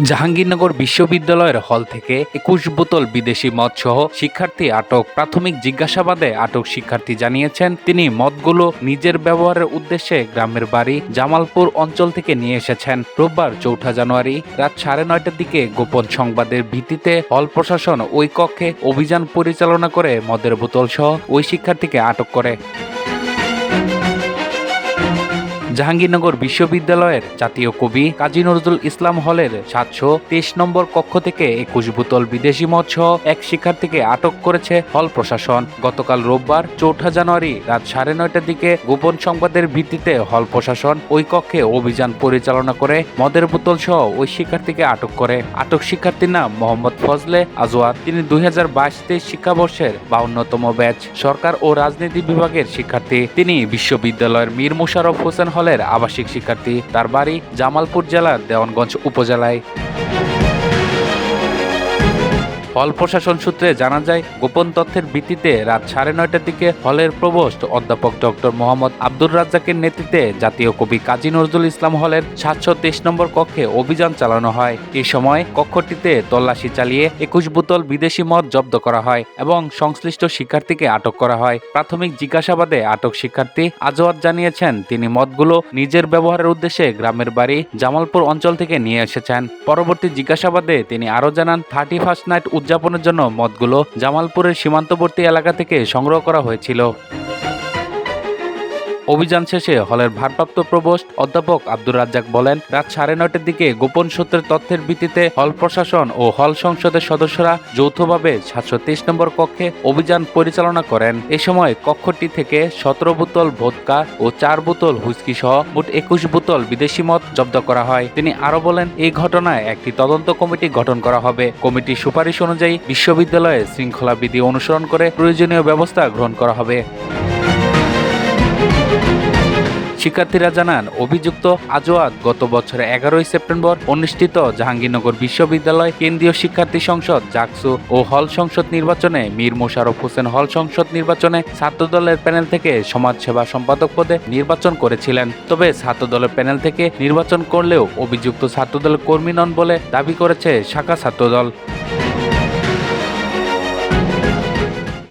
জাহাঙ্গীরনগর বিশ্ববিদ্যালয়ের হল থেকে ২১ বোতল বিদেশি মদ সহ শিক্ষার্থী আটক। প্রাথমিক জিজ্ঞাসাবাদে আটক শিক্ষার্থী জানিয়েছেন তিনি মদগুলো নিজের ব্যবহারের উদ্দেশ্যে গ্রামের বাড়ি জামালপুর অঞ্চল থেকে নিয়ে এসেছেন। রোববার ৪ জানুয়ারি রাত ৯:৩০টার দিকে গোপন সংবাদের ভিত্তিতে হল প্রশাসন ওই কক্ষে অভিযান পরিচালনা করে মদের বোতল সহ ওই শিক্ষার্থীকে আটক করে। জাহাঙ্গীরনগর বিশ্ববিদ্যালয়ের জাতীয় কবি কাজী নজরুল ইসলাম হলের ৭২৩ নম্বর কক্ষ থেকে ২১ বোতল বিদেশি মদ সহ এক শিক্ষার্থীকে আটক করেছে হল প্রশাসন। গতকাল রোববার ৪ জানুয়ারি রাত ৯:৩০টার দিকে গোপন সংবাদের ভিত্তিতে হল প্রশাসন ওই কক্ষে অভিযান পরিচালনা করে মদের বোতল সহ ওই শিক্ষার্থীকে আটক করে। আটক শিক্ষার্থীর নাম মোহাম্মদ ফজলে আজওয়াদ। তিনি ২০২২-২৩ শিক্ষাবর্ষের ৫২তম ব্যাচ সরকার ও রাজনীতি বিভাগের শিক্ষার্থী। তিনি বিশ্ববিদ্যালয়ের মীর মোশাররফ হোসেন হলের আবাসিক শিক্ষার্থী। তার বাড়ি জামালপুর জেলার দেওয়ানগঞ্জ উপজেলায়। হল প্রশাসন সূত্রে জানা যায়, গোপন তথ্যের ভিত্তিতে রাত ৯:৩০টার দিকে হলের প্রভোস্ট অধ্যাপক ডক্টর মোহাম্মদ আব্দুর রাজ্জাকের নেতৃত্বে জাতীয় কবি কাজী নজরুল ইসলাম হলের ৭২৩ নম্বর কক্ষে অভিযান চালানো হয়। এই সময় কক্ষটিতে তল্লাশি চালিয়ে ২১ বোতল বিদেশি মদ জব্দ করা হয় এবং সংশ্লিষ্ট শিক্ষার্থীকে আটক করা হয়। প্রাথমিক জিজ্ঞাসাবাদে আটক শিক্ষার্থী আজওয়াদ জানিয়েছেন তিনি মদগুলো নিজের ব্যবহারের উদ্দেশ্যে গ্রামের বাড়ি জামালপুর অঞ্চল থেকে নিয়ে এসেছেন। পরবর্তী জিজ্ঞাসাবাদে তিনি আরও জানান 31st নাইট উদযাপনের জন্য মদগুলো জামালপুরের সীমান্তবর্তী এলাকা থেকে সংগ্রহ করা হয়েছিল। অভিযান শেষে হলের ভারপ্রাপ্ত প্রভোস্ট অধ্যাপক আব্দুর রাজ্জাক বলেন, রাত ৯:৩০টার দিকে গোপন সূত্রের তথ্যের ভিত্তিতে হল প্রশাসন ও হল সংসদের সদস্যরা যৌথভাবে ৭২৩ নম্বর কক্ষে অভিযান পরিচালনা করেন। এ সময় কক্ষটি থেকে ১৭ বোতল ভোদকা ও ৪ বোতল হুইস্কি সহ মোট ২১ বোতল বিদেশি মদ জব্দ করা হয়। তিনি আরো বলেন, এই ঘটনায় একটি তদন্ত কমিটি গঠন করা হবে। কমিটির সুপারিশ অনুযায়ী বিশ্ববিদ্যালয়ে শৃঙ্খলা বিধি অনুসরণ করে প্রয়োজনীয় ব্যবস্থা গ্রহণ করা হবে। শিক্ষার্থীরা জানান, অভিযুক্ত আজওয়াদ গত বছরের ১১ সেপ্টেম্বর অনুষ্ঠিত জাহাঙ্গীরনগর বিশ্ববিদ্যালয় কেন্দ্রীয় শিক্ষার্থী সংসদ জাকসু ও হল সংসদ নির্বাচনে মীর মোশাররফ হোসেন হল সংসদ নির্বাচনে ছাত্রদলের প্যানেল থেকে সমাজসেবা সম্পাদক পদে নির্বাচন করেছিলেন। তবে ছাত্রদলের প্যানেল থেকে নির্বাচন করলেও অভিযুক্ত ছাত্রদলের কর্মী নন বলে দাবি করেছে শাখা ছাত্রদল।